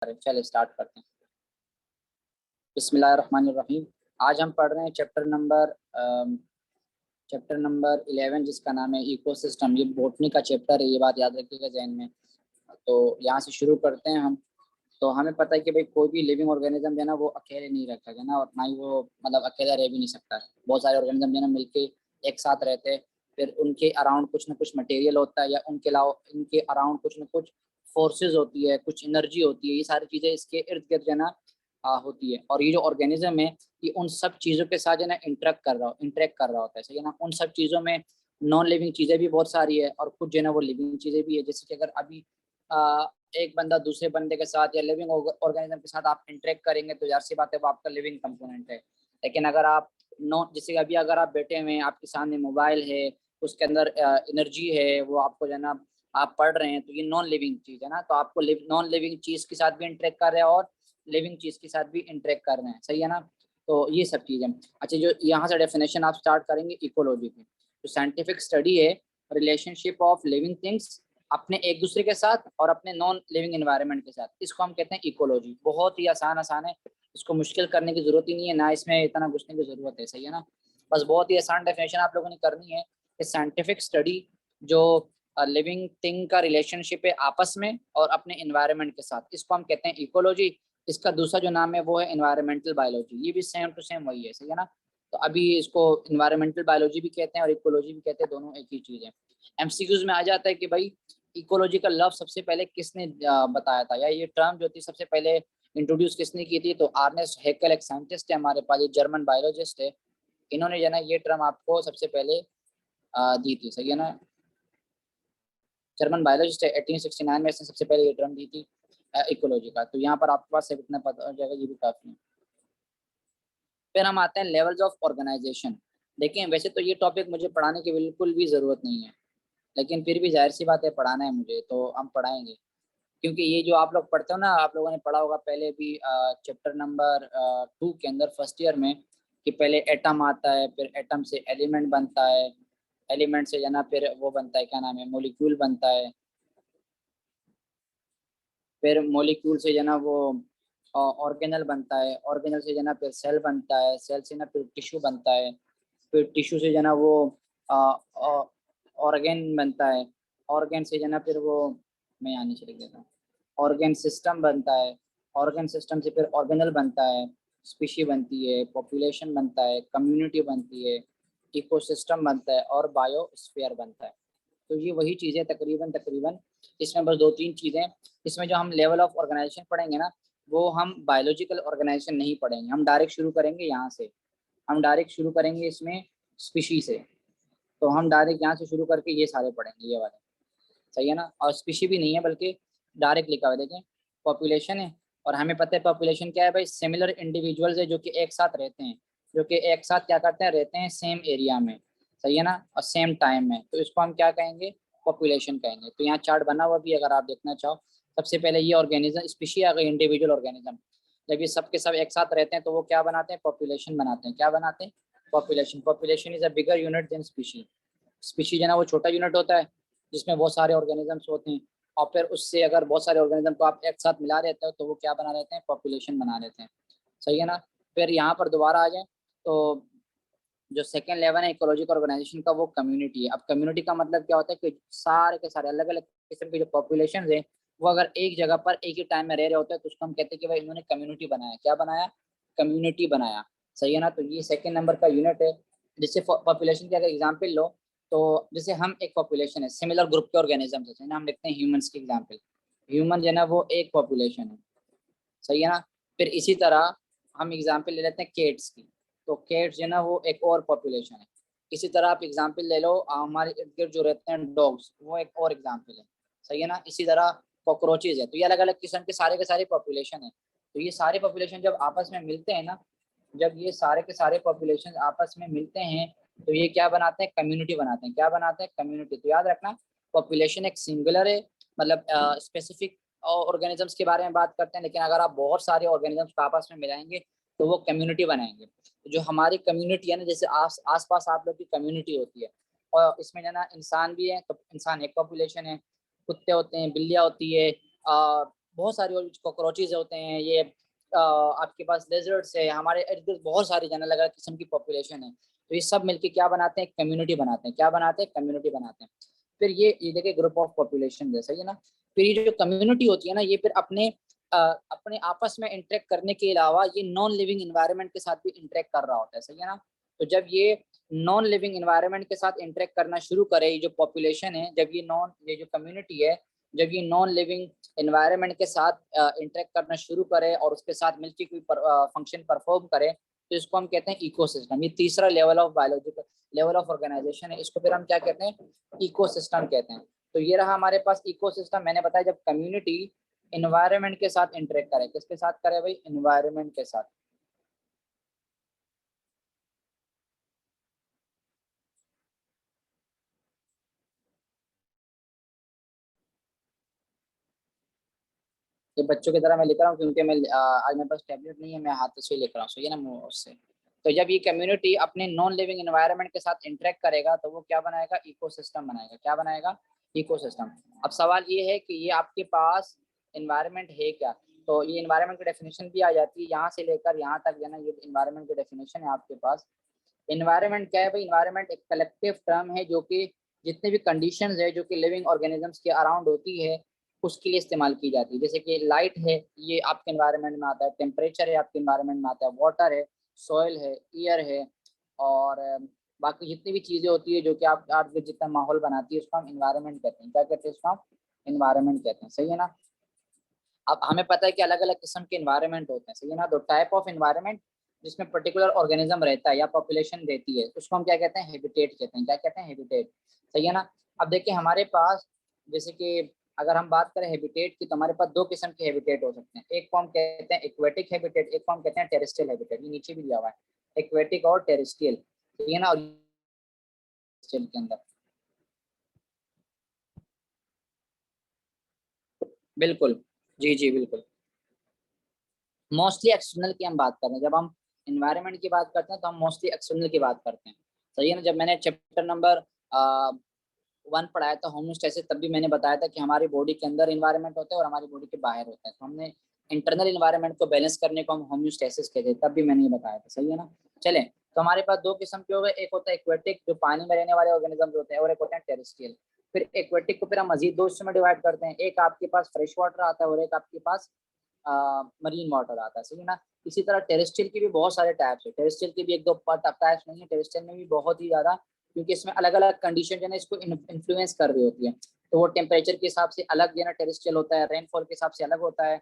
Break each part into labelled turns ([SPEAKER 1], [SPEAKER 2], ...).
[SPEAKER 1] चलिए स्टार्ट करते हैं। बिस्मिल्लाहिर्रहमानिर्रहीम। आज हम पढ़ रहे हैं चैप्टर नंबर 11 जिसका नाम है इकोसिस्टम। ये बॉटनी का चैप्टर है, ये बात याद रखिएगा जहन में। तो यहाँ से शुरू करते हैं हम। तो हमें पता है कि भाई कोई भी लिविंग ऑर्गेनिज्म जो है ना वो अकेले नहीं रहता है ना, और ना ही वो मतलब अकेला रह भी नहीं सकता है। बहुत सारे ऑर्गेनिज्म जो है ना मिलके एक साथ रहते हैं, फिर उनके अराउंड कुछ ना कुछ मटेरियल होता है या उनके अलावा इनके अराउंड कुछ ना कुछ फोर्सेस होती है, कुछ एनर्जी होती है। ये सारी चीजें इसके इर्द गिर्द जो है ना होती है। और ये जो ऑर्गेनिज्म है ये उन सब चीजों के साथ जो है ना इंटरेक्ट कर रहा होता है, सही है ना। उन सब चीजों में नॉन लिविंग चीजें भी बहुत सारी है और कुछ जो है ना वो लिविंग चीजें भी है। जैसे कि अगर अभी एक बंदा दूसरे बंदे के साथ या लिविंग ऑर्गेनिज्म के साथ आप इंटरेक्ट करेंगे तो जाहिर सी बात है वो आपका लिविंग कंपोनेंट है। लेकिन अगर आप नॉन, जैसे अभी अगर आप बैठे हुए हैं, आपके सामने मोबाइल है, उसके अंदर एनर्जी है, वो आपको जो है ना आप पढ़ रहे हैं, तो ये नॉन लिविंग चीज है ना। तो आपको नॉन लिविंग चीज के साथ भी इंटरेक्ट कर रहे हैं और लिविंग चीज के साथ भी इंटरेक्ट कर रहे हैं, सही है ना। तो ये सब चीजें। अच्छा, जो यहाँ से डेफिनेशन आप स्टार्ट करेंगे इकोलॉजी की, तो साइंटिफिक स्टडी है रिलेशनशिप ऑफ लिविंग थिंग्स अपने एक दूसरे के साथ और अपने नॉन लिविंग एनवायरनमेंट के साथ। इसको हम कहते हैं इकोलॉजी। बहुत ही आसान है, इसको मुश्किल करने की जरूरत ही नहीं है, ना इसमें इतना घुसने की जरूरत है, सही है ना। बस बहुत ही आसान डेफिनेशन आप लोगों ने करनी है कि साइंटिफिक स्टडी जो लिविंग थिंग का रिलेशनशिप है आपस में और अपने एनवायरनमेंट के साथ, इसको हम कहते हैं इकोलॉजी। इसका दूसरा जो नाम है वो है एनवायरमेंटल बायोलॉजी। ये भी सेम टू सेम वही है, सही है ना। तो अभी इसको एनवायरमेंटल बायोलॉजी भी कहते हैं और इकोलॉजी भी कहते हैं, दोनों एक ही चीज है। एमसीक्यूज में आ जाता है कि भाई इकोलॉजी का लव सबसे पहले किसने बताया था, या ये टर्म जो थी सबसे पहले इंट्रोड्यूस किसने की थी। तो अर्नेस्ट हैकेल एक साइंटिस्ट है हमारे पास, ये जर्मन बायोलॉजिस्ट है। इन्होंने जो ना ये टर्म आपको सबसे पहले दी थी, सही है ना। जर्मन बायोलॉजिस्ट है, 1869 में इसने सबसे पहले ये टर्म दी थी इकोलॉजी का। तो यहाँ पर आपके पास सिर्फ इतना पता हो जाएगा, ये भी काफी है। फिर हम आते हैं लेवल्स ऑफ ऑर्गेनाइजेशन। देखिए वैसे तो ये टॉपिक मुझे पढ़ाने की बिल्कुल भी जरूरत नहीं है, लेकिन फिर भी जाहिर सी बात है पढ़ाना है मुझे, तो हम पढ़ाएंगे। क्योंकि ये जो आप लोग पढ़ते हो ना, आप लोगों ने पढ़ा होगा पहले भी चैप्टर नंबर 2 के अंदर फर्स्ट ईयर में, कि पहले एटम आता है, फिर एटम से एलिमेंट बनता है, एलिमेंट से जना फिर वो बनता है, क्या नाम है, मॉलिक्यूल बनता है, फिर मॉलिक्यूल से जना वो ऑर्गेनल बनता है, ऑर्गेनल से जना फिर सेल बनता है, सेल से ना फिर टिश्यू बनता है, फिर टिश्यू से जना वो ऑर्गेन बनता है, ऑर्गेन से जना फिर वो, मैं यहाँ नीचे लिख देता हूँ, ऑर्गेन सिस्टम बनता है, ऑर्गेन सिस्टम से फिर ऑर्गेनल बनता है, स्पीशी बनती है, पॉपुलेशन बनता है, कम्युनिटी बनती है, इकोसिस्टम बनता है और बायोस्फीयर बनता है। तो ये वही चीज़ें तकरीबन तकरीबन, इसमें बस दो तीन चीज़ें। इसमें जो हम लेवल ऑफ ऑर्गेनाइजेशन पढ़ेंगे ना, वो हम बायोलॉजिकल ऑर्गेनाइजेशन नहीं पढ़ेंगे। हम डायरेक्ट शुरू करेंगे यहाँ से, हम डायरेक्ट शुरू करेंगे इसमें स्पीशी से। तो हम डायरेक्ट यहाँ से शुरू करके ये सारे पढ़ेंगे, ये वाले, सही है ना। और स्पीशी भी नहीं है बल्कि डायरेक्ट लिखा हुआ है, देखें पॉपुलेशन है। और हमें पता है पॉपुलेशन क्या है भाई, सिमिलर इंडिविजुअल्स है जो कि एक साथ रहते हैं, जो कि एक साथ क्या करते हैं, रहते हैं सेम एरिया में, सही है ना, और सेम टाइम में। तो इसको हम क्या कहेंगे, पॉपुलेशन कहेंगे। तो यहाँ चार्ट बना हुआ भी अगर आप देखना चाहो। सबसे पहले ये ऑर्गेनिज्म स्पीशी आ गई, इंडिविजुअल ऑर्गेनिज्म। जब ये सब के सब एक साथ रहते हैं तो वो क्या बनाते हैं, पॉपुलेशन बनाते हैं। क्या बनाते हैं, population. Population is a bigger unit than species. Species जो ना वो छोटा यूनिट होता है जिसमें बहुत सारे ऑर्गेनिजम्स होते हैं, और फिर उससे अगर बहुत सारे ऑर्गेनिज्म को आप एक साथ मिला रहते हो तो वो क्या बना रहते हैं, पॉपुलेशन बना रहते हैं, सही है ना। फिर यहाँ पर दोबारा आ जाए तो जो सेकेंड लेवल है इकोलॉजिकल ऑर्गेनाइजेशन का, वो कम्युनिटी है। अब कम्युनिटी का मतलब क्या होता है कि सारे के सारे अलग अलग किस्म के जो पॉपुलेशन है वो अगर एक जगह पर एक ही टाइम में रह रहे होते हैं तो उसको हम कहते हैं कि भाई इन्होंने कम्युनिटी बनाया। क्या बनाया, कम्युनिटी बनाया, सही है ना। तो ये सेकेंड नंबर का यूनिट है। जैसे पॉपुलेशन की अगर एग्जाम्पल लो, तो जैसे हम एक पॉपुलेशन है, सिमिलर ग्रुप के ऑर्गेनिज्म है ना, हम लिखते हैं ह्यूमंस की एग्जाम्पल। ह्यूमन जो है ना वो एक पॉपुलेशन है, सही है ना। फिर इसी तरह हम एग्जाम्पल ले लेते हैं केट्स की, तो केट्स जो है ना वो एक और पॉपुलेशन है। इसी तरह आप एग्जाम्पल ले लो हमारे इर्द गिर्द जो रहते हैं डॉग्स, वो एक और एग्जाम्पल है, सही है ना। इसी तरह कॉकरोचेज है। तो ये अलग अलग किस्म के सारे पॉपुलेशन है। तो ये सारे पॉपुलेशन जब आपस में मिलते हैं ना, जब ये सारे के सारे पॉपुलेशन आपस में मिलते हैं तो ये क्या बनाते हैं, कम्युनिटी बनाते हैं। क्या बनाते हैं, कम्युनिटी। तो याद रखना पॉपुलेशन एक सिंगुलर है, मतलब स्पेसिफिक ऑर्गेनिजम्स के बारे में बात करते हैं, लेकिन अगर आप बहुत सारे ऑर्गेनिजम्स को आपस में मिलाएंगे तो वो कम्युनिटी बनाएंगे। तो जो हमारी कम्युनिटी है ना, जैसे आस पास आप लोग की कम्युनिटी होती है, और इसमें जो ना इंसान भी है, तो इंसान एक पॉपुलेशन है, कुत्ते होते हैं, बिल्लियाँ होती है, बहुत सारी और कॉकरोचेज होते हैं, ये आपके पास लेजर्ड्स है, हमारे इर्द गिर्द बहुत सारी अलग अलग किस्म की पॉपुलेशन है। तो ये सब मिलके क्या बनाते हैं, कम्युनिटी बनाते हैं। क्या बनाते हैं, कम्युनिटी बनाते हैं। फिर ये देखिए ग्रुप ऑफ पॉपुलेशन जैसा ही है ना। फिर ये जो कम्युनिटी होती है ना, ये फिर अपने आपस में इंटरेक्ट करने के अलावा ये नॉन लिविंग इन्वायरमेंट के साथ भी इंटरेक्ट कर रहा होता है, सही है ना। तो जब ये नॉन लिविंग इन्वायरमेंट के साथ इंटरेक्ट करना शुरू करे, ये जो पॉपुलेशन है, जब ये जो कम्युनिटी है, जब ये नॉन लिविंग एनवायरनमेंट के साथ इंटरेक्ट करना शुरू करे और उसके साथ मिलकर कोई फंक्शन परफॉर्म करे, तो इसको हम कहते हैं इकोसिस्टम। ये तीसरा level of biological level of organisation है, इसको फिर हम क्या कहते हैं, इकोसिस्टम कहते हैं। तो ये रहा हमारे पास इकोसिस्टम। मैंने बताया जब कम्युनिटी एनवायरनमेंट के साथ इंटरेक्ट करे, किसके साथ करे भाई, एनवायरनमेंट के साथ। ये बच्चों की तरह मैं लिख रहा हूँ क्योंकि आज मेरे पास टैबलेट नहीं है, मैं हाथ से लिख रहा हूँ, सही है ना, उससे। तो जब ये कम्युनिटी अपने नॉन लिविंग एनवायरनमेंट के साथ इंटरेक्ट करेगा, तो वो क्या बनाएगा, इकोसिस्टम बनाएगा। क्या बनाएगा, इकोसिस्टम। अब सवाल ये है कि ये आपके पास एनवायरनमेंट है क्या। तो ये एनवायरनमेंट की डेफिनेशन भी आ जाती है, यहाँ से लेकर यहाँ तक है ना, ये एनवायरनमेंट की डेफिनेशन है आपके पास। एनवायरनमेंट क्या है भाई, एनवायरनमेंट एक कलेक्टिव टर्म है जो कि जितने भी कंडीशंस है जो कि लिविंग ऑर्गेनिजम्स के अराउंड होती है, उसके लिए इस्तेमाल की जाती है। जैसे कि लाइट है, ये आपके एनवायरनमेंट में आता है। टेम्परेचर है, आपके एनवायरनमेंट में आता है। वाटर है, सॉइल है, एयर है, और बाकी जितनी भी चीजें होती है जो कि आप जितना माहौल बनाती है, उसको हम एनवायरनमेंट कहते हैं। क्या कहते हैं, उसको हम एनवायरनमेंट कहते हैं, सही है ना। अब हमें पता है कि अलग अलग किस्म के एनवायरनमेंट होते हैं, सही है ना। तो टाइप ऑफ एनवायरनमेंट जिसमें पर्टिकुलर ऑर्गेनिज्म रहता है या पॉपुलेशन रहती है, उसको हम क्या कहते हैं, हैबिटेट कहते हैं। क्या कहते हैं, हैबिटेट, सही है ना। अब देखिए हमारे पास, जैसे कि अगर हम बात करें हैबिटेट की, तो हमारे पास दो किस्म के हैबिटेट हो सकते हैं। एक को हम कहते हैं एक्वेटिक हैबिटेट, एक को हम कहते हैं टेरेस्ट्रियल हैबिटेट। ये नीचे भी दिया हुआ है, एक्वेटिक और टेरेस्ट्रियल, ठीक है ना। और टेरेस्ट्रियल के अंदर बिल्कुल, जी जी बिल्कुल। मोस्टली एक्सटर्नल की हम बात कर रहे हैं। जब हम इन्वायरमेंट की बात करते हैं तो हम मोस्टली एक्सटर्नल की बात करते हैं, सही है ना। जब मैंने चैप्टर नंबर 1 पढ़ाया था होम्योस्टेसिस, तब भी मैंने बताया था कि हमारी बॉडी के अंदर इन्वायरमेंट होता है और हमारी बॉडी के बाहर होता है। तो हमने इंटरनल इन्वायरमेंट को बैलेंस करने को हम होम्योस्टेसिस कहते हैं, तब भी मैंने ये बताया था, सही है ना। चले, तो हमारे पास दो किस्म के हो गए, एक होता है एक्वेटिक जो पानी में रहने वाले ऑर्गेनिज्म होते हैं, और एक होते हैं टेरेस्ट्रियल। फिर एक्वेटिक को फिर हम मजीद दो हिस्सों में डिवाइड करते हैं, एक आपके पास फ्रेश वाटर आता है और एक आपके पास मरीन वाटर आता है, सही है ना। इसी तरह टेरेस्ट्रियल की भी बहुत सारे टाइप्स है। टेरेस्ट्रियल की भी एक दो टाइप्स नहीं है, टेरेस्ट्रियल में भी बहुत ही ज्यादा, क्योंकि इसमें अलग अलग कंडीशन जो है इसको इन्फ्लुएंस कर रही होती है। तो वो टेम्परेचर के हिसाब से अलग जो है ना टेरेस्ट्रियल होता है, रेनफॉल के हिसाब से अलग होता है।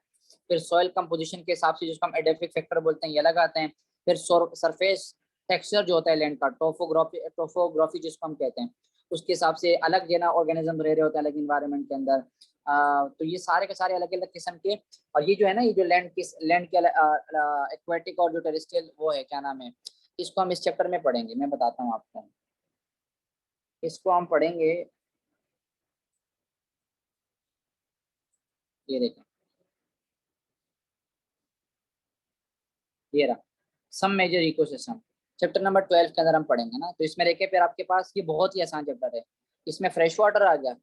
[SPEAKER 1] फिर सॉइल कंपोजिशन के हिसाब से, जिसको हम एडेफिक फैक्टर बोलते हैं, ये अलग आते हैं। फिर सरफेस टेक्सचर जो होता है लैंड का, टोफोग्राफी जिसको हम कहते हैं, उसके हिसाब से अलग जो है ना ऑर्गेनिज्म रह रहे होते हैं अलग इन्वायरमेंट के अंदर। तो ये सारे के सारे अलग अलग किस्म के। और ये जो है ना, ये जो लैंड के एक्वेटिक और जो टेरेस्ट्रियल वो है, क्या नाम है, इसको हम इस चैप्टर में पढ़ेंगे। मैं बताता हूँ आपको, इसको हम पढ़ेंगे। ये देखें, ये रहा some major ecosystem, chapter number 12 के अंदर हम पढ़ेंगे ना। तो इसमें देखें, फिर आपके पास ये बहुत ही आसान चैप्टर है। इसमें फ्रेश वाटर आ गया,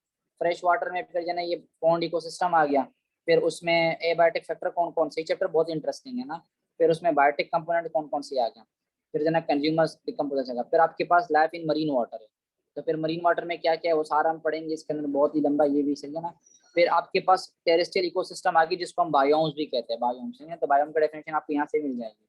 [SPEAKER 1] फ्रेश वाटर में फिर जो है ये पॉन्ड इकोसिस्टम आ गया। फिर उसमें एबायोटिक फैक्टर कौन कौन से, चैप्टर बहुत इंटरेस्टिंग है ना। फिर उसमें बायोटिक कंपोनेंट कौन कौन से आ गया। फिर जो है कंज्यूमर डिकम्पोजिशन का। फिर आपके पास लाइफ इन मरीन वाटर है। तो फिर मरीन वाटर में क्या क्या है वो सारा हम पढ़ेंगे, इसके अंदर बहुत ही लंबा ये भी, सही है ना। फिर आपके पास टेरेस्ट्रियल इकोसिस्टम आ गई, जिसको हम बायोम्स भी कहते हैं, बायोम्स, है तो बायोम का डेफिनेशन आपको यहाँ से मिल जाएगी,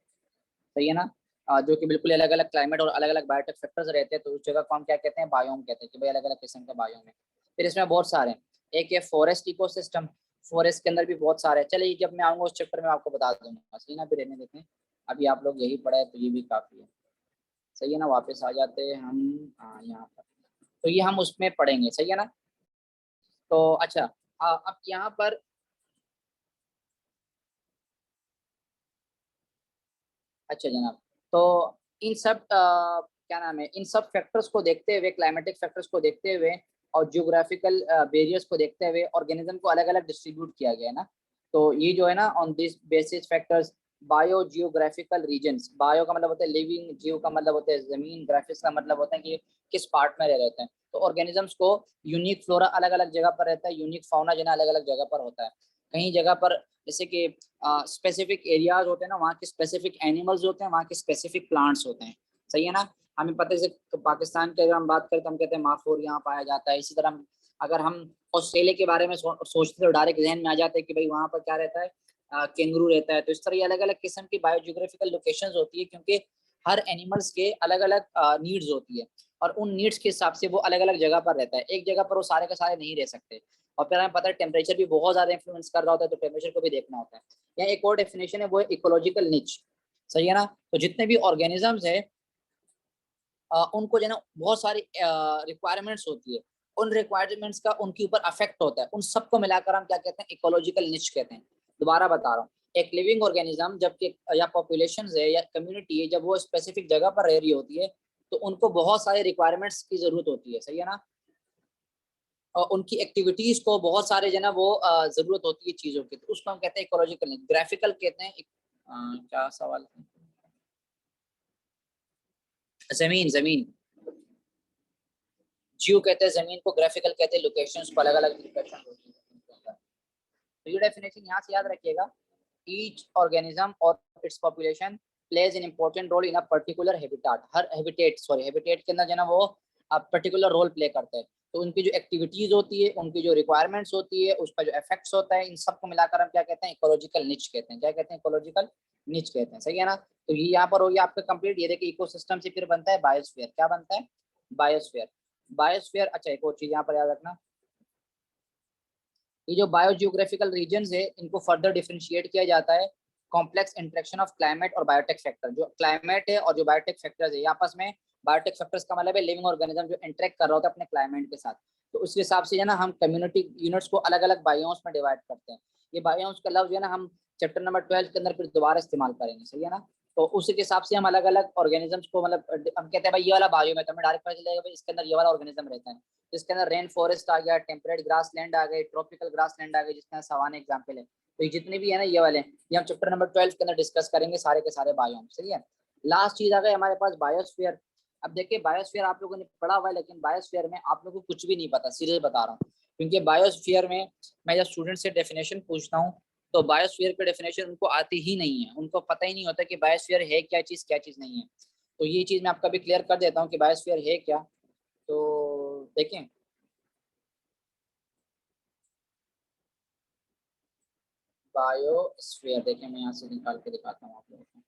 [SPEAKER 1] सही है ना। जो कि बिल्कुल अलग अलग क्लाइमेट और अलग अलग बायोटिक फैक्टर्स रहते हैं, तो उस जगह को हम क्या कहते हैं, बायोम कहते हैं, कि भाई अलग अलग किस्म के बायोम है। फिर इसमें बहुत सारे हैं। एक है फॉरेस्ट इकोसिस्टम, फॉरेस्ट के अंदर भी बहुत सारे हैं। चलिए जब मैं आऊंगा उस चैप्टर में आपको बता दूंगा, सही ना। फिर रहने देते हैं, अभी आप लोग यही पढ़े तो ये भी काफी है, सही है ना। वापस आ जाते हैं हम यहाँ पर, तो ये हम उसमें पढ़ेंगे, सही है ना। तो अच्छा, अब यहाँ पर, अच्छा जनाब, तो इन सब क्या नाम है, इन सब फैक्टर्स को देखते हुए, क्लाइमेटिक फैक्टर्स को देखते हुए और जियोग्राफिकल बैरियर्स को देखते हुए ऑर्गेनिज्म को अलग अलग डिस्ट्रीब्यूट किया गया है ना। तो ये जो है ना, on this basis factors bio geographical regions, bio का मतलब होता है लिविंग, जियो का मतलब होता है जमीन, ग्राफिक्स का मतलब होता है कि किस पार्ट में रह रहते हैं। तो ऑर्गेनिजम्स को यूनिक फ्लोरा अलग अलग जगह पर रहता है, यूनिक फाउना जो है अलग अलग जगह पर होता है। कहीं जगह पर जैसे कि स्पेसिफिक एरियाज होते हैं ना, वहाँ के स्पेसिफिक एनिमल्स होते हैं, वहाँ के स्पेसिफिक प्लांट्स होते हैं, सही है ना। हमें पता है जैसे पाकिस्तान की अगर हम बात करें तो हम कहते हैं माखोर यहाँ पाया जाता है। इसी तरह अगर हम ऑस्ट्रेलिया के बारे में सोचते तो डायरेक्ट जहन में आ जाता है कि भाई वहाँ पर क्या रहता है, कैंगरू रहता है। तो इस तरह ये अलग अलग किस्म की बायोजियोग्राफिकल लोकेशंस होती है, क्योंकि हर एनिमल्स के अलग अलग नीड्स होती है, और उन नीड्स के हिसाब से वो अलग अलग जगह पर रहता है। एक जगह पर वो सारे के सारे नहीं रह सकते। और फिर हमें पता है टेम्परेचर भी बहुत ज्यादा इन्फ्लुएंस कर रहा होता है, तो टेम्परेचर को भी देखना होता है। यहाँ एक और डेफिनेशन है, वो है इकोलॉजिकल निच, सही है ना। तो जितने भी ऑर्गेनिजम्स है उनको जो है ना बहुत सारी रिक्वायरमेंट्स होती है, उन रिक्वायरमेंट्स का उनके ऊपर अफेक्ट होता है, उन सबको मिलाकर हम क्या कहते हैं, इकोलॉजिकल निच कहते हैं। दोबारा बता रहा हूँ, एक लिविंग ऑर्गेनिज्म जब या पॉपुलेशन है या कम्युनिटी है, जब वो स्पेसिफिक जगह पर रह रही होती है तो उनको बहुत सारे रिक्वायरमेंट्स की जरूरत होती है, सही है ना। और उनकी एक्टिविटीज को बहुत सारे जो है ना वो जरूरत होती है चीजों की, तो उसको हम कहते हैं इकोलॉजिकल निच। ग्राफिकल कहते हैं क्या सवाल है? जमीन, जमीन जियो कहते हैं जमीन को, ग्राफिकल कहते हैं लोकेशंस को, अलग अलग लोकेशन होती है। तो ये डेफिनेशन यहाँ से याद रखिएगा, ईच ऑर्गेनिज्म और its population plays an important role in a particular habitat. हर हैबिटेट के अंदर जो है ना वो पर्टिकुलर रोल प्ले करते हैं। तो उनकी जो एक्टिविटीज होती है, उनकी जो रिक्वायरमेंट्स होती है, उसका जो इफेक्ट्स होता है, इन सबको मिलाकर हम क्या कहते हैं, इकोलॉजिकल निच कहते हैं। क्या कहते हैं? इकोलॉजिकल निच कहते हैं, सही है ना। तो ये यहाँ पर हो गया आपका कंप्लीट। ये देखिए इकोसिस्टम से फिर बनता है बायोस्फीयर। क्या बनता है? बायोस्फीयर। बायोस्फीयर, अच्छा एक और चीज यहाँ पर याद रखना, ये जो बायोजियोग्राफिकल रीजन्स है इनको फर्दर डिफरेंशिएट किया जाता है कॉम्प्लेक्स इंटरेक्शन ऑफ क्लाइमेट और बायोटेक फैक्टर। जो क्लाइमेट है और जो बायोटेक फैक्टर्स है, ये आपस में, बायोटेक फैक्टर्स का मतलब है लिविंग ऑर्गेनिज्म जो इंटरेक्ट कर रहा होता है अपने क्लाइमेट के साथ। तो उस हिसाब से जो है ना हम कम्युनिटी यूनिट्स को अलग अलग बायोम्स में डिवाइड करते हैं। ये बायोम्स का लफ्ज जो है ना हम चैप्टर नंबर 12 के अंदर फिर दोबारा इस्तेमाल करेंगे, सही है ना। तो उसी के हिसाब से हम अलग अलग ऑर्गेनिजम्स को मतलब हम कहते हैं भाई ये वाला बायो में, तो हमें डायरेक्ट पता चलेगा भाई इसके अंदर ये वाला ऑर्गेनिज्म रहता है। जिसके अंदर रेन फॉरेस्ट आ गया, टेम्परेट ग्रास लैंड आ गए, ट्रॉपिकल ग्रास लैंड आ गए, जिसके अंदर सवाना एग्जाम्पल है। तो ये जितने भी है ना ये वाले, ये हम चैप्टर नंबर 12 के अंदर डिस्कस करेंगे सारे के सारे बायोम, सही है। लास्ट चीज आ गई हमारे पास बायोस्फीयर। अब देखिए बायोस्फीयर आप लोगों ने पढ़ा हुआ है, लेकिन बायोस्फीयर में आप लोगों को कुछ भी नहीं पता, सीरियस बता रहा हूँ। क्योंकि बायोस्फीयर में मैं जब स्टूडेंट से डेफिनेशन पूछता हूँ तो बायोस्फीयर की डेफिनेशन उनको आती ही नहीं है, उनको पता ही नहीं होता कि बायोस्फीयर है क्या चीज नहीं है। तो ये चीज मैं आपका भी क्लियर कर देता हूँ कि बायोस्फीयर है क्या। तो देखें, बायोस्फीयर देखें, मैं यहाँ से निकाल के दिखाता हूँ आप लोगों को।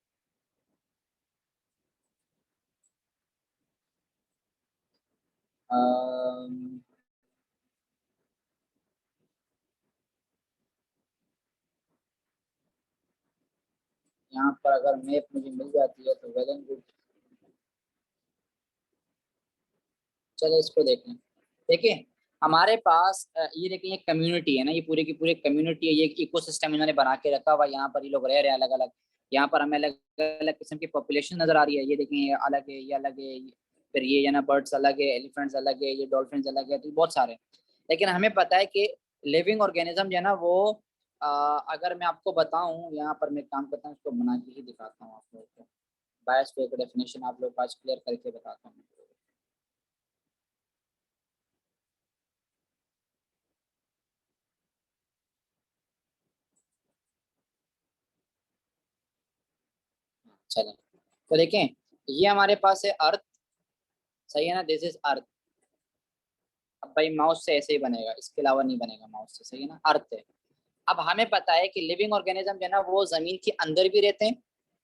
[SPEAKER 1] अम्म, यहाँ पर अगर मैप मुझे मिल जाती है तो वेल एंड गुड। चलो इसको देख लें। देखिए हमारे पास ये देखिए ये कम्युनिटी है ना, ये पूरे की पूरी कम्युनिटी है, ये इकोसिस्टम इन्होंने बना के रखा हुआ है। यहाँ पर ये लोग रह रहे हैं अलग अलग। यहाँ पर हमें अलग अलग किस्म की पॉपुलेशन नजर आ रही है। ये देखिए ये अलग है, ये अलग है, फिर ये ना बर्ड्स अलग है, एलिफेंट्स अलग है, ये डॉल्फिन अलग है, तो बहुत सारे। लेकिन हमें पता है कि लिविंग ऑर्गेनिज्म जो है ना वो अगर मैं आपको बताऊं, यहाँ पर मैं काम करता हूँ, इसको बना के ही दिखाता हूँ आप लोगों को। बायोस्फीयर का डेफिनेशन आप लोग आज क्लियर करके बताता हूँ। चलें, तो देखें ये हमारे पास है अर्थ, सही है ना, दिस इज अर्थ। अब भाई माउस से ऐसे ही बनेगा, इसके अलावा नहीं बनेगा माउस से, सही है ना, अर्थ है। अब हमें पता है कि लिविंग ऑर्गेनिज्म जो है ना वो जमीन के अंदर भी रहते हैं,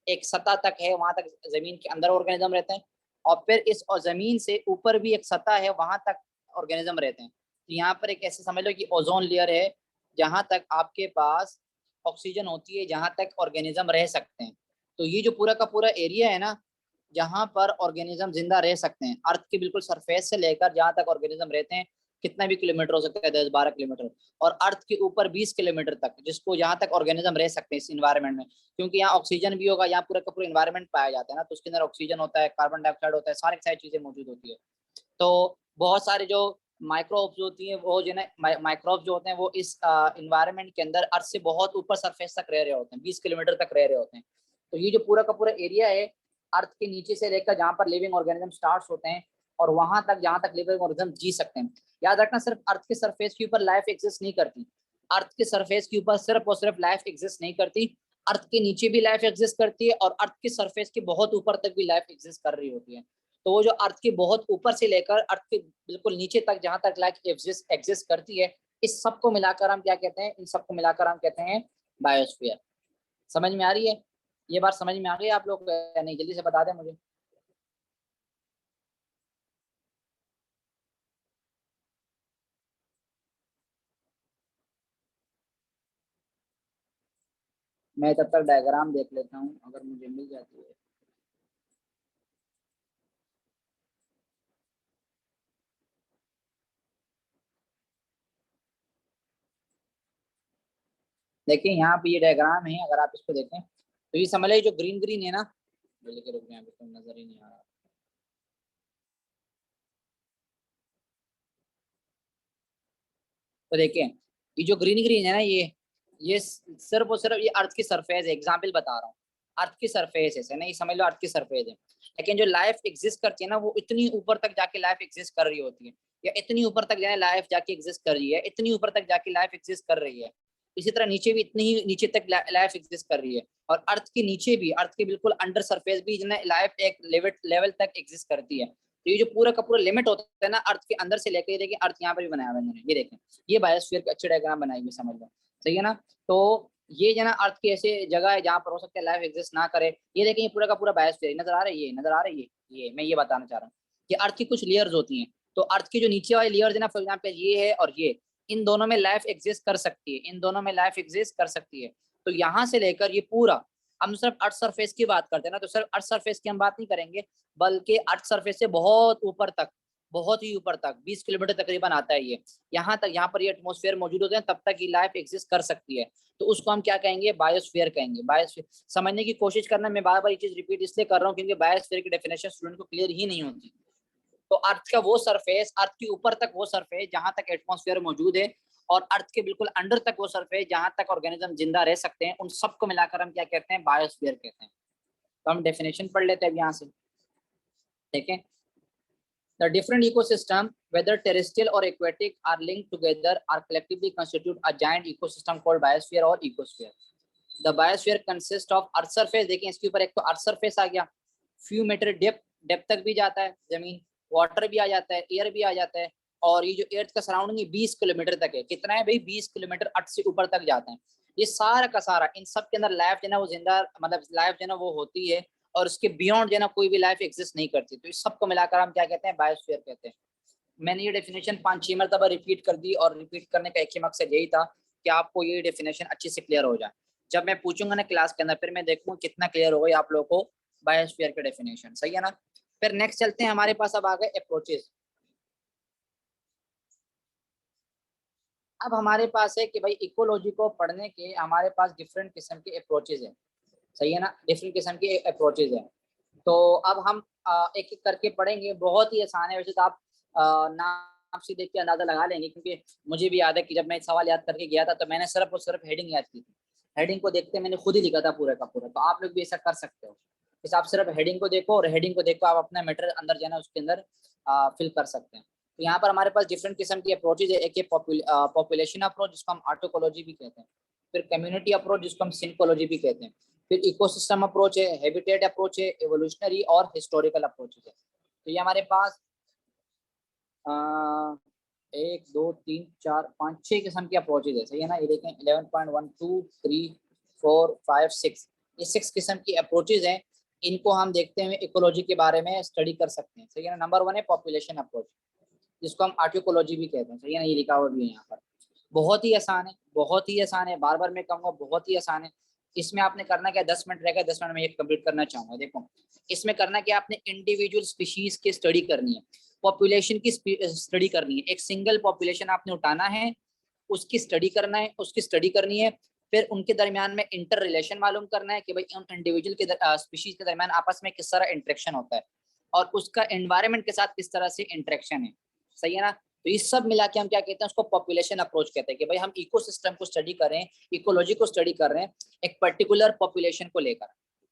[SPEAKER 1] एक सतह तक है वहां तक जमीन के अंदर ऑर्गेनिज्म रहते हैं, और फिर इस और जमीन से ऊपर भी एक सतह है वहां तक ऑर्गेनिज्म रहते हैं। तो यहाँ पर एक ऐसे समझ लो कि ओजोन लेयर है, जहां तक आपके पास ऑक्सीजन होती है, जहां तक ऑर्गेनिज्म रह सकते हैं। तो ये जो पूरा का पूरा एरिया है ना, जहां पर ऑर्गेनिज्म जिंदा रह सकते हैं, अर्थ के बिल्कुल सरफेस से लेकर जहां तक ऑर्गेनिज्म रहते हैं, कितना भी किलोमीटर हो सकता है, 10-12 किलोमीटर, और अर्थ के ऊपर 20 किलोमीटर तक, जिसको यहाँ तक ऑर्गेनिज्म रह सकते हैं इस इन्वायरमेंट में। क्योंकि यहाँ ऑक्सीजन भी होगा, यहाँ पूरा का पूरा इन्वायरमेंट पाया जाता है ना, तो उसके अंदर ऑक्सीजन होता है, कार्बन डाइऑक्साइड होता है, सारी सारी चीजें मौजूद होती है। तो बहुत सारे जो माइक्रोब्स होती हैं वो जो है माइक्रोब्स जो होते हैं वो इस इन्वायरमेंट के अंदर अर्थ से बहुत ऊपर सरफेस तक रह रहे होते हैं, 20 किलोमीटर तक रह रहे होते हैं। तो ये जो पूरा का पूरा एरिया है अर्थ के नीचे से लेकर जहाँ पर लिविंग ऑर्गेनिज्म स्टार्ट होते हैं और वहां तक जहाँ तक लिविंग ऑर्गेनिज्म जी सकते हैं। याद रखना सिर्फ अर्थ के सरफेस के ऊपर लाइफ एग्जिस्ट नहीं करती, अर्थ के सरफेस के ऊपर सिर्फ और सिर्फ लाइफ एग्जिस्ट नहीं करती, अर्थ के नीचे भी लाइफ एग्जिस्ट करती है और अर्थ के सरफेस के बहुत ऊपर तक भी लाइफ एग्जिस्ट कर रही होती है। तो वो जो अर्थ के बहुत ऊपर से लेकर अर्थ के बिल्कुल नीचे तक जहां तक लाइफ एग्जिस्ट करती है, इस सबको मिलाकर हम क्या कहते हैं, इन सबको मिलाकर हम कहते हैं बायोस्फीयर। समझ में आ रही है? ये बात समझ में आ गई आप लोग या नहीं? जल्दी से बता दें मुझे। मैं तब तक डायग्राम देख लेता हूँ अगर मुझे मिल जाती है। देखिए यहाँ पे ये डायग्राम है, अगर आप इसको देखें तो ये समझ लीजिए जो ग्रीन ग्रीन है ना, लेके रुक यहाँ पे तो नजर ही नहीं आ रहा। तो देखिए ये जो ग्रीन ग्रीन है ना, ये सिर्फ और सिर्फ ये अर्थ की सरफेस है, एग्जाम्पल बता रहा हूँ। अर्थ की सरफेस है ना, ये समझ लो अर्थ की सरफेस है। लेकिन जो लाइफ एग्जिस्ट करती है ना, वो इतनी ऊपर तक जाके लाइफ एग्जिस्ट कर रही होती है, या इतनी ऊपर तक जाए लाइफ जाके एग्जिस्ट कर रही है, इतनी ऊपर तक जाके लाइफ एग्जिस्ट कर रही है। इसी तरह नीचे भी इतनी ही नीचे तक लाइफ एग्जिस्ट कर रही है, और अर्थ के नीचे भी, अर्थ के बिल्कुल अंडर सरफेस भी लाइफ एक लेवल तक एग्जिस्ट करती है। तो ये जो पूरा का पूरा लिमिट होता है ना अर्थ के अंदर से लेकर, ये देखिए अर्थ यहाँ पर भी बनाया हुआ है इन्होंने, ये देखें ये बायोस्फीयर की अच्छी डायग्राम बनाई हुई, समझ लो। सही है ना? तो ये जो ना अर्थ की ऐसे जगह है जहाँ पर हो सकता है लाइफ एग्जिस्ट ना करे। ये देखें ये पूरा का पूरा बायोस्फीयर नजर आ रही है, नजर आ रही है। ये मैं ये बताना चाह रहा हूँ कि अर्थ की कुछ लेयर्स होती हैं। तो अर्थ की जो नीचे वाली लेयर्स है ना, फॉर एग्जाम्पल ये है और ये, इन दोनों में लाइफ एग्जिस्ट कर सकती है, इन दोनों में लाइफ एग्जिस्ट कर सकती है। तो यहाँ से लेकर ये पूरा, हम सिर्फ अर्थ सरफेस की बात करते हैं ना, तो सिर्फ अर्थ सरफेस की हम बात नहीं करेंगे, बल्कि अर्थ सरफेस से बहुत ऊपर तक, बहुत ही ऊपर तक 20 किलोमीटर तकरीबन आता है ये, यहाँ तक, यहाँ पर ये एटमॉस्फेयर मौजूद होते हैं, तब तक ये लाइफ एग्जिस्ट कर सकती है। तो उसको हम क्या कहेंगे? बायोस्फीयर कहेंगे। बायोस्फीयर समझने की कोशिश करना, मैं बार बार ये चीज रिपीट इसलिए कर रहा हूँ क्योंकि बायोस्फीयर की डेफिनेशन स्टूडेंट को क्लियर ही नहीं होती। तो अर्थ का वो सरफेस, अर्थ के ऊपर तक वो सरफेस जहां तक एटमॉस्फेयर मौजूद है, और अर्थ के बिल्कुल अंडर तक वो सरफेस जहां तक ऑर्गेनिज्म जिंदा रह सकते हैं, उन सबको मिलाकर हम क्या कहते हैं? बायोस्फीयर कहते हैं। तो हम डेफिनेशन पढ़ लेते हैं यहाँ से, देखें। The different ecosystem, whether terrestrial or aquatic, are linked together, are collectively constitute a giant ecosystem called biosphere or ecosphere. The biosphere consists of earth surface, देखें इसके ऊपर एक तो अर्थ सरफेस आ गया, फ्यू मीटर डेप्थ तक भी जाता है जमीन, वाटर भी आ जाता है, एयर भी आ जाता है, और ये जो अर्थ का सराउंडिंग 20 किलोमीटर तक है। कितना है भाई? 20 किलोमीटर अर्थ से ऊपर तक जाता है। ये सारा का सारा, इन सब के अंदर लाइफ जो है ना वो जिंदा, मतलब लाइफ जो है ना वो होती है, और उसके बियॉन्ड जो है ना कोई भी लाइफ एग्जिस्ट नहीं करती। तो इस सबको मिलाकर हम क्या कहते हैं? बायोस्फीयर कहते हैं। मैंने ये डेफिनेशन 5-6 मरतबा रिपीट कर दी, और रिपीट करने का एक ही मकसद यही था कि आपको ये डेफिनेशन अच्छे से क्लियर हो जाए। जब मैं पूछूंगा ना क्लास के अंदर, फिर मैं देखूंगा कितना क्लियर हो गई आप लोगों को बायोस्फीयर के डेफिनेशन। सही है ना? फिर नेक्स्ट चलते हैं, हमारे पास अब आ गए अप्रोचेस। अब हमारे पास है कि भाई इकोलॉजी को पढ़ने के हमारे पास डिफरेंट किस्म के अप्रोचेज है। सही है ना? डिफरेंट किस्म के अप्रोचेज है। तो अब हम एक एक करके पढ़ेंगे। बहुत ही आसान है वैसे तो, आप नाम से देख के अंदाजा लगा लेंगे, क्योंकि मुझे भी याद है कि जब मैं सवाल याद करके गया था तो मैंने सिर्फ और सिर्फ हेडिंग याद की थी। हेडिंग को देखते मैंने खुद ही लिखा था पूरा का पूरा। तो आप लोग भी ऐसा कर सकते हो, इस आप सिर्फ हेडिंग को देखो, और हेडिंग को देखो आप अपना मैटर अंदर जाना उसके अंदर फिल कर सकते हैं। तो यहाँ पर हमारे पास डिफरेंट किस्म की अप्रोचेज है। एक ये पॉपुलेशन अप्रोच जिसको हम ऑटोकोलॉजी भी कहते हैं, फिर कम्युनिटी अप्रोच जिसको हम सिंकोलॉजी भी कहते हैं, फिर इकोसिस्टम अप्रोच है, हैबिटेट अप्रोच है, एवोल्यूशनरी और हिस्टोरिकल अप्रोच है। तो ये हमारे पास आ, 1 2 3 4 5 6 किस्म के अप्रोचेज है। सही है ना? ये देखें 11.1 2 3 4 5 6, ये 6 किस्म की अप्रोचेज हैं। इनको हम देखते हुए इकोलॉजी के बारे में स्टडी कर सकते हैं। सही है ना? नंबर 1 है पॉपुलेशन अप्रोच, जिसको हम आर्टियोकोलॉजी भी कहते हैं। सही है ना? ये लिखा हुआ भी है यहाँ पर। बहुत ही आसान है, बहुत ही आसान है, बार बार मैं कहूँगा बहुत ही आसान है। इसमें आपने करना क्या, 10 मिनट रहेगा, 10 मिनट में ये कंप्लीट करना चाहूंगा। देखो इसमें करना क्या, आपने इंडिविजुअल स्पीशीज की स्टडी करनी है, पॉपुलेशन की स्टडी करनी है। एक सिंगल पॉपुलेशन आपने उठाना है, उसकी स्टडी करना है, उसकी स्टडी करनी है। फिर उनके दरमियान में इंटर रिलेशन मालूम करना है कि भाई उन इंडिविजुअल के स्पीशीज के दरमियान आपस में किस तरह इंटरेक्शन होता है, और उसका एनवायरनमेंट के साथ किस तरह से इंटरेक्शन है। सही है ना? तो ये सब मिला के हम क्या कहते हैं, उसको पॉपुलेशन अप्रोच कहते हैं, कि भाई हम इकोसिस्टम को स्टडी कर रहे हैं, इकोलॉजी को स्टडी कर रहे हैं एक पर्टिकुलर पॉपुलेशन को लेकर।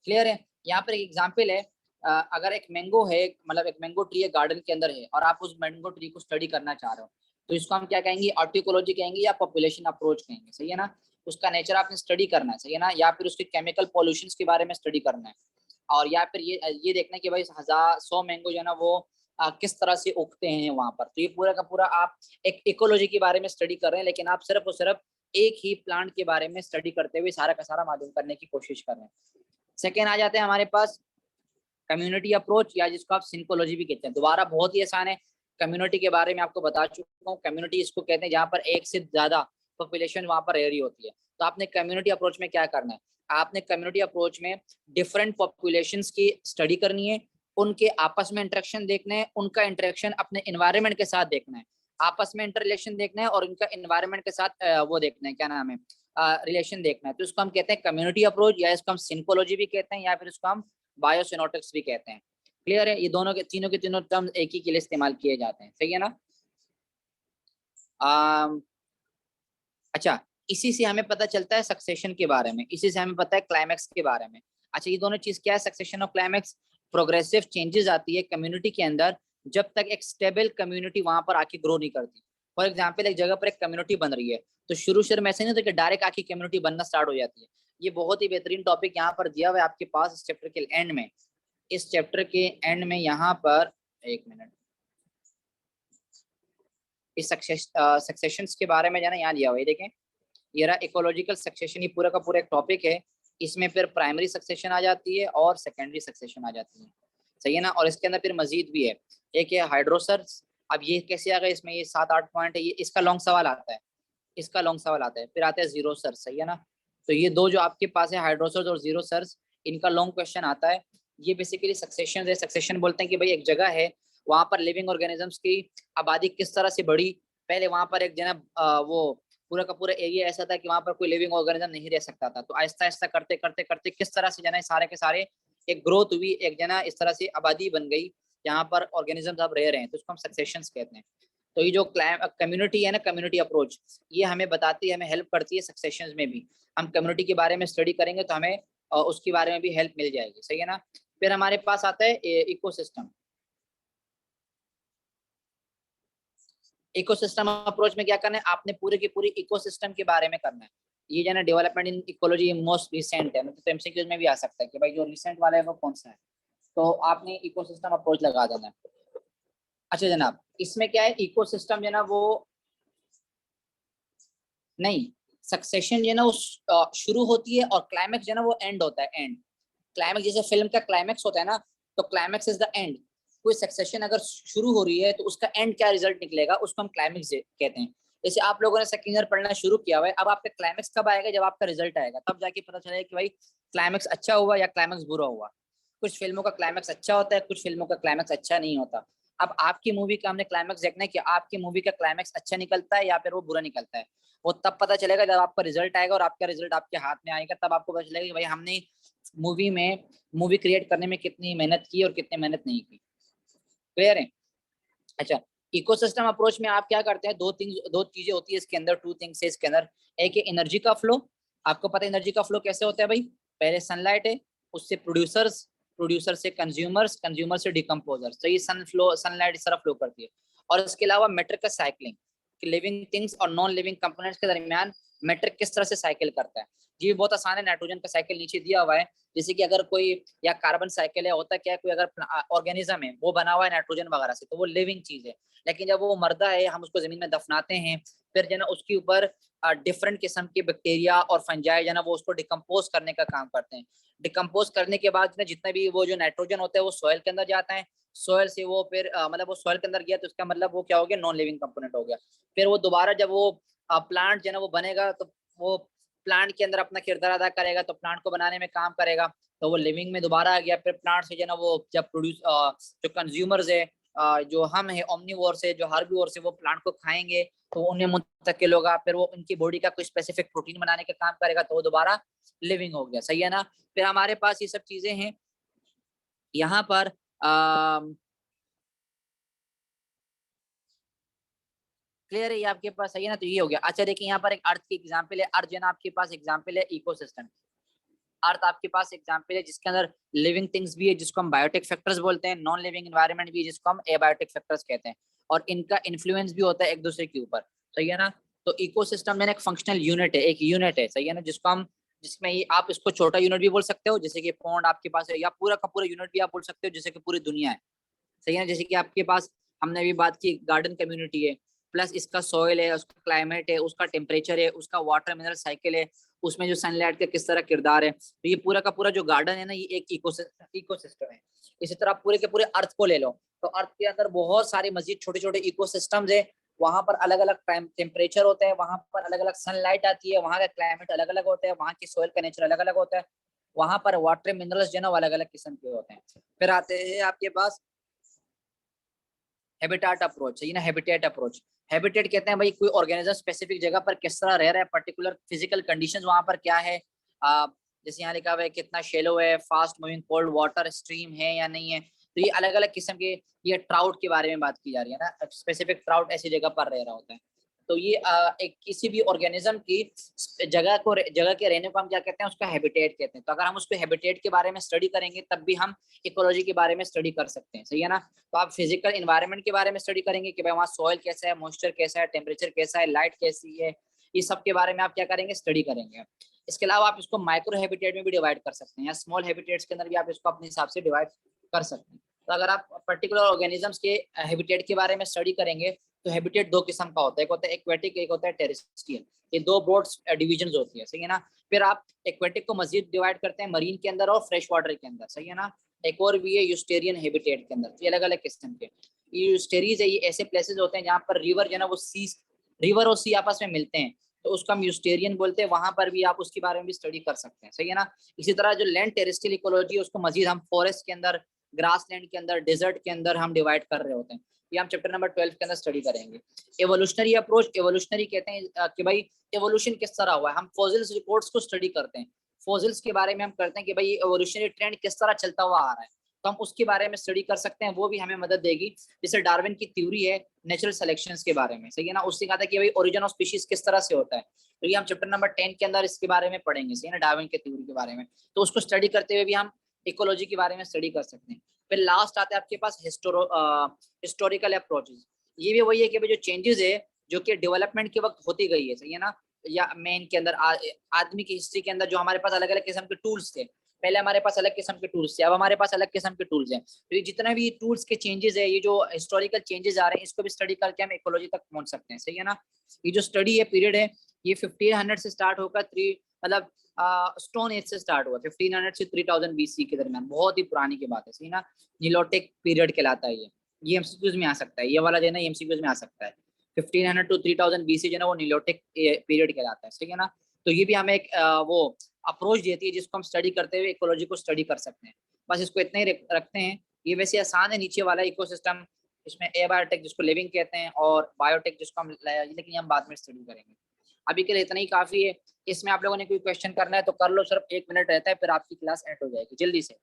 [SPEAKER 1] क्लियर है? यहाँ पर एक एग्जाम्पल है, अगर एक मैंगो है, मतलब एक मैंगो ट्री है गार्डन के अंदर है, और आप उस मैंगो ट्री को स्टडी करना चाह रहे हो, तो इसको हम क्या कहेंगे, ऑर्टिकोलॉजी कहेंगे या पॉपुलेशन अप्रोच कहेंगे, सही है ना। उसका नेचर आपने स्टडी करना है, सही है ना, या फिर उसके केमिकल पॉल्यूशन के बारे में स्टडी करना है, और या फिर ये देखना है कि भाई 100 मैंगो जो है ना वो किस तरह से उगते हैं वहां पर। तो ये पूरा का पूरा आप एक इकोलॉजी के बारे में स्टडी कर रहे हैं, लेकिन आप सिर्फ और सिर्फ एक ही प्लांट के बारे में स्टडी करते हुए सारा का सारा मालूम करने की कोशिश कर रहे हैं। सेकेंड आ जाते हैं हमारे पास कम्युनिटी अप्रोच, या जिसको आप सिंकोलॉजी भी कहते हैं। दोबारा बहुत ही आसान है, कम्युनिटी के बारे में आपको बता चुका हूँ। कम्युनिटी इसको कहते हैं जहाँ पर एक से ज्यादा पॉपुलेशन वहां पर रह रही होती है। तो आपने कम्युनिटी अप्रोच में क्या करना है, आपने कम्युनिटी अप्रोच में डिफरेंट पॉपुलेशंस की स्टडी करनी है, उनके आपस में इंटरेक्शन देखना है, उनका इंटरेक्शन अपने इन्वायरमेंट के साथ देखना है, आपस में इंटर रिलेशन देखना है, और उनका इन्वायरमेंट के साथ वो देखना है, क्या नाम है, रिलेशन देखना है। तो इसको हम कहते हैं कम्युनिटी अप्रोच, या इसको हम सिंकोलॉजी भी कहते हैं, या फिर इसको हम बायोसिनोटिक्स भी कहते हैं। क्लियर है, ये दोनों के तीनों टर्म्स एक ही के लिए इस्तेमाल किए जाते हैं, सही है ना। अच्छा, इसी से हमें पता चलता है सक्सेशन के बारे में, इसी से हमें पता है क्लाइमैक्स के बारे में। अच्छा, ये दोनों चीज क्या है, सक्सेशन और क्लाइमैक्स। प्रोग्रेसिव चेंजेस आती है कम्युनिटी के अंदर जब तक एक स्टेबल कम्युनिटी वहां पर आके ग्रो नहीं करती। फॉर एग्जाम्पल, एक जगह पर एक कम्युनिटी बन रही है, तो शुरू में ऐसे नहीं होता कि डायरेक्ट आके कम्युनिटी बनना स्टार्ट हो जाती है। ये बहुत ही बेहतरीन टॉपिक यहाँ पर दिया हुआ है आपके पास इस चैप्टर के एंड में। इस चैप्टर के एंड में यहाँ पर, एक मिनट, इस सक्सेशन के बारे में जाना यहाँ लिया हुआ है, देखें ये रहा इकोलॉजिकल सक्सेशन। ये पूरा का पूरा एक टॉपिक है। इसमें फिर प्राइमरी सक्सेशन आ जाती है और सेकेंडरी सक्सेशन आ जाती है, सही है ना। और इसके अंदर फिर मजीद भी है, एक है हाइड्रोसर्स। अब ये कैसे आ गए इसमें, ये 7-8 पॉइंट है, ये इसका लॉन्ग सवाल आता है, इसका लॉन्ग सवाल आता है। फिर आता है जीरो सर्स, सही है ना। तो ये दो जो आपके पास है, हाइड्रोसर्स और जीरो सर्स, इनका लॉन्ग क्वेश्चन आता है। ये बेसिकली सक्सेशन है। सक्सेशन बोलते हैं कि भाई एक जगह है, वहां पर लिविंग ऑर्गेनिजम्स की आबादी किस तरह से बढ़ी। पहले वहां पर एक जना वो पूरा का पूरा एरिया ऐसा था कि वहां पर कोई लिविंग ऑर्गेनिज्म नहीं रह सकता था। तो आहिस्ता आहिस्ता करते करते करते किस तरह से जना सारे के सारे एक ग्रोथ हुई, एक जना इस तरह से आबादी बन गई यहाँ पर ऑर्गेनिज्म अब रह रहे हैं। तो उसको हम सक्सेशन कहते हैं। तो ये जो कम्युनिटी है ना, कम्युनिटी अप्रोच, ये हमें बताती है, हमें हेल्प करती है सक्सेशन में भी। हम कम्युनिटी के बारे में स्टडी करेंगे तो हमें उसके बारे में भी हेल्प मिल जाएगी, सही है ना। फिर हमारे पास आता है इकोसिस्टम। इकोसिस्टम अप्रोच में क्या करना है, आपने पूरे की पूरी इकोसिस्टम के बारे में करना है। ये जो है ना development in ecology most recent है, मतलब एमसीक्यूज में भी आ सकता है कि भाई जो रिसेंट वाला है वो कौन सा है। तो आपने इकोसिस्टम अप्रोच लगा देना है। अच्छा जनाब, इसमें क्या है, इकोसिस्टम जो ना वो नहीं, सक्सेशन जो है ना वो शुरू होती है, और क्लाइमैक्स जो है ना वो एंड होता है, एंड। क्लाइमैक्स जैसे फिल्म का क्लाइमैक्स होता है ना, तो क्लाइमैक्स इज द एंड। कोई सक्सेशन अगर शुरू हो रही है तो उसका एंड क्या रिजल्ट निकलेगा, उसको हम क्लाइमैक्स कहते हैं। जैसे आप लोगों ने सेकंड ईयर पढ़ना शुरू किया हुआ है, अब आपका क्लाइमैक्स कब आएगा, जब आपका रिजल्ट आएगा, तब जाके पता चलेगा कि भाई क्लाइमैक्स अच्छा हुआ या क्लाइमैक्स बुरा हुआ। कुछ फिल्मों का क्लाइमैक्स अच्छा होता है, कुछ फिल्मों का क्लाइमैक्स अच्छा नहीं होता। अब आपकी मूवी का हमने क्लाइमैक्स देखना है कि आपकी मूवी का क्लाइमैक्स अच्छा निकलता है या फिर वो बुरा निकलता है। वो तब पता चलेगा जब आपका रिजल्ट आएगा, और आपका रिजल्ट आपके हाथ में आएगा, तब आपको पता चलेगा कि भाई हमने मूवी क्रिएट करने में कितनी मेहनत की और कितनी मेहनत नहीं की। क्लियर है। अच्छा, इकोसिस्टम अप्रोच में आप क्या करते हैं, दो चीजें होती है इसके अंदर, टू थिंग्स है इसके अंदर। एक है एनर्जी का फ्लो। आपको पता है एनर्जी का फ्लो कैसे होता है भाई, पहले सनलाइट है, उससे प्रोड्यूसर्स, प्रोड्यूसर से कंज्यूमर्स, कंज्यूमर से डिकम्पोजर्स। तो ये सनलाइट इस तरह फ्लो करती है। और इसके अलावा मैटर का साइकिलिंग, लिविंग थिंग्स और नॉन लिविंग कंपोनेंट्स के दरमियान मैटर किस तरह से साइकिल करता है। ये भी बहुत आसान है, नाइट्रोजन का साइकिल नीचे दिया हुआ है। जैसे कि अगर कोई, या कार्बन साइकिल है, होता क्या है, कोई अगर ऑर्गेनिज्म है वो बना हुआ है नाइट्रोजन वगैरह से, तो वो लिविंग चीज है। लेकिन जब वो मरदा है, हम उसको जमीन में दफनाते हैं, फिर जो है ना उसके ऊपर डिफरेंट किस्म के बैक्टीरिया और फंजाई जो है ना वो उसको डिकम्पोज करने का काम करते हैं। डिकम्पोज करने के बाद जितना भी वो जो नाइट्रोजन होता है वो सॉइल के अंदर जाता है। सॉइल से वो फिर मतलब वो सॉइल के अंदर गया तो उसका मतलब वो क्या हो गया, नॉन लिविंग कंपोनेंट हो गया। फिर वो दोबारा जब वो प्लांट जो है ना वो बनेगा, तो वो प्लांट के अंदर अपना किरदार अदा करेगा, तो प्लांट को बनाने में काम करेगा, तो वो लिविंग में दोबारा आ गया। फिर प्लांट से जो है ना वो जब प्रोड्यूस जो कंज्यूमर्स है, जो हम है ओमनीवोर से, जो हार्बीवोर से, वो प्लांट को खाएंगे तो उन्हें मुंतकिल होगा। फिर वो उनकी बॉडी का कोई स्पेसिफिक प्रोटीन बनाने का काम करेगा, तो वो दोबारा लिविंग हो गया, सही है ना। फिर हमारे पास ये सब चीजें हैं यहाँ पर। क्लियर है ये आपके पास, सही है ना। तो ये हो गया। अच्छा देखिए, यहाँ पर एक अर्थ की एग्जाम्पल है। अर्थ जो ना आपके पास एग्जाम्पल है इकोसिस्टम। अर्थ आपके पास एग्जाम्पल है जिसके अंदर लिविंग थिंग्स भी है, जिसको हम बायोटिक फैक्टर्स बोलते हैं, नॉन लिविंग एनवायरनमेंट भी है, जिसको हम एबायोटिक फैक्टर्स कहते हैं। और इनका इन्फ्लुएंस भी होता है एक दूसरे के ऊपर, सही है ना। तो इकोसिस्टम में एक फंक्शनल यूनिट है, एक यूनिट है, सही है ना, जिसको हम, जिसमें ये आप इसको छोटा यूनिट भी बोल सकते हो जैसे कि पॉन्ड आपके पास है, या पूरा का पूरा यूनिट भी आप बोल सकते हो जैसे कि पूरी दुनिया है, सही है ना। जैसे कि आपके पास, हमने अभी बात की गार्डन कम्युनिटी है, प्लस इसका सॉइल है, उसका क्लाइमेट है, उसका टेम्परेचर है, उसका वाटर मिनरल साइकिल है, उसमें जो सनलाइट का किस तरह किरदार है। तो ये पूरा का पूरा जो गार्डन है ना, ये एक इकोसिस्टम है। इसी तरह पूरे के पूरे अर्थ को ले लो, तो अर्थ के अंदर बहुत सारे मजीद छोटे छोटे इकोसिस्टम्स है। वहां पर अलग अलग टेम्परेचर होते हैं, वहां पर अलग अलग सनलाइट आती है, वहां का क्लाइमेट अलग अलग होता है, वहां की सोइल का नेचर अलग अलग होता है, वहां पर वाटर मिनरल्स जो है ना अलग अलग किस्म के होते हैं। फिर आते हैं आपके पास हैबिटेट अप्रोच, ये ना हैबिटेट अप्रोच। हैबिटेट कहते हैं भाई कोई ऑर्गेनिज्म स्पेसिफिक जगह पर किस तरह रह रहा है, पर्टिकुलर फिजिकल कंडीशंस वहां पर क्या है। जैसे यहाँ लिखा हुआ है कितना शेलो है, fast moving cold water stream है या नहीं है। तो ये अलग अलग किस्म के, ये ट्राउट के बारे में बात की जा रही है ना, स्पेसिफिक ट्राउट ऐसी जगह पर रह रहा होता है। तो ये एक किसी भी ऑर्गेनिज्म की जगह के रहने को हम क्या कहते हैं, उसका हैबिटेट कहते हैं। तो अगर हम उसको हैबिटेट के बारे में स्टडी करेंगे तब भी हम इकोलॉजी के बारे में स्टडी कर सकते हैं, सही है ना। तो आप फिजिकल इन्वायरमेंट के बारे में स्टडी करेंगे कि भाई वहाँ सॉइल कैसा है, मॉइस्चर कैसा है, टेम्परेचर कैसा है, लाइट कैसी है, ये सब के बारे में आप क्या करेंगे, स्टडी करेंगे। इसके अलावा आप इसको माइक्रो हैबिटेट में भी डिवाइड कर सकते हैं, या स्मॉल हैबिटेट्स के अंदर भी आप इसको अपने हिसाब से डिवाइड कर सकते हैं। तो अगर आप पर्टिकुलर ऑर्गेनिजम्स के हैबिटेट के बारे में स्टडी करेंगे तो हैबिटेट दो किस्म का होता है, एक होता है एक्वेटिक, एक होता है टेरेस्ट्रियल। ये दो ब्रॉड डिविजन होती है, सही है ना। फिर आप एक्वेटिक को मजीद डिवाइड करते हैं मरीन के अंदर और फ्रेश वाटर के अंदर, सही है ना। एक और भी है यूस्टेरियन हैबिटेट के अंदर। ये अलग अलग किस्म के ये यूस्टेरीज है, ये ऐसे प्लेसेस होते हैं जहाँ पर रिवर जो है ना वो सी, रिवर और सी आपस में मिलते हैं, तो उसका हम यूस्टेरियन बोलते हैं। वहां पर भी आप उसके बारे में भी स्टडी कर सकते हैं, सही है ना। इसी तरह जो लैंड टेरेस्ट्रियल इकोलॉजी है उसको मजीद हम फॉरेस्ट के अंदर, ग्रास लैंड के अंदर, डेजर्ट के अंदर हम डिवाइड कर रहे होते हैं। ये हम चैप्टर नंबर 12 के अंदर स्टडी करेंगे। एवोल्यूशनरी अप्रोच, एवोल्यूशनरी कहते हैं कि भाई एवोल्यूशन किस तरह हुआ है। हम फॉसिल्स रिपोर्ट्स को स्टडी करते हैं, फॉसिल्स के बारे में हम करते हैं कि भाई एवोल्यूशनरी ट्रेंड किस तरह चलता हुआ आ रहा है, तो हम उसके बारे में स्टडी कर सकते हैं, वो भी हमें मदद देगी। जैसे डार्विन की थ्योरी है नेचुरल सिलेक्शन के बारे में, सही है ना, उससे कहा था कि भाई ओरिजिन ऑफ स्पीशीज किस तरह से होता है। तो ये हम चैप्टर नंबर 10 के अंदर इसके बारे में पढ़ेंगे, सही है ना, डार्विन की थ्योरी के बारे में। तो उसको स्टडी करते हुए भी हम इकोलॉजी के बारे में स्टडी कर सकते हैं। फिर लास्ट आते हैं आपके पास हिस्टोरिकल अप्रोचेस। ये भी वही है कि भाई जो चेंजेस है जो कि डेवलपमेंट के वक्त होती गई है, सही है ना, या मेन के अंदर आदमी की हिस्ट्री के अंदर जो हमारे पास अलग अलग किस्म के टूल्स थे, पहले हमारे पास अलग किस्म के टूल्स थे, अब हमारे पास अलग किस्म के टूल्स हैं। तो ये जितना भी टूल्स के चेंजेस है, ये जो हिस्टोरिकल चेंजेस आ रहे हैं, इसको भी स्टडी करके हम इकोलॉजी तक पहुंच सकते हैं, सही है ना। ये जो स्टडी है पीरियड है, ये 1500 से स्टार्ट होकर मतलब स्टोन एज से स्टार्ट हुआ, 1500 से 3000 बीसी के दरमियान, बहुत ही पुरानी की बात है, सही ना। नीलोटिक पीरियड कहलाता है ये एमसीक्यूज में आ सकता है, ये वाला जो है ना एमसीक्यूज में आ सकता है। 1500 टू 3000 बीसी जो है ना वो नीलोटिक पीरियड कहलाता है, ठीक है ना। तो ये भी हमें एक वो अप्रोच देती है जिसको हम स्टडी करते हुए इकोलॉजी को स्टडी कर सकते हैं। बस इसको इतना ही रखते हैं। ये वैसे आसान है, नीचे वाला इकोसिस्टम, इसमें एबायोटिक जिसको लिविंग कहते हैं और बायोटिक जिसको हम, लेकिन हम बाद में स्टडी करेंगे। अभी के लिए इतना ही काफी है। इसमें आप लोगों ने कोई क्वेश्चन करना है तो कर लो, सिर्फ 1 मिनट रहता है, फिर आपकी क्लास एंड हो जाएगी जल्दी से।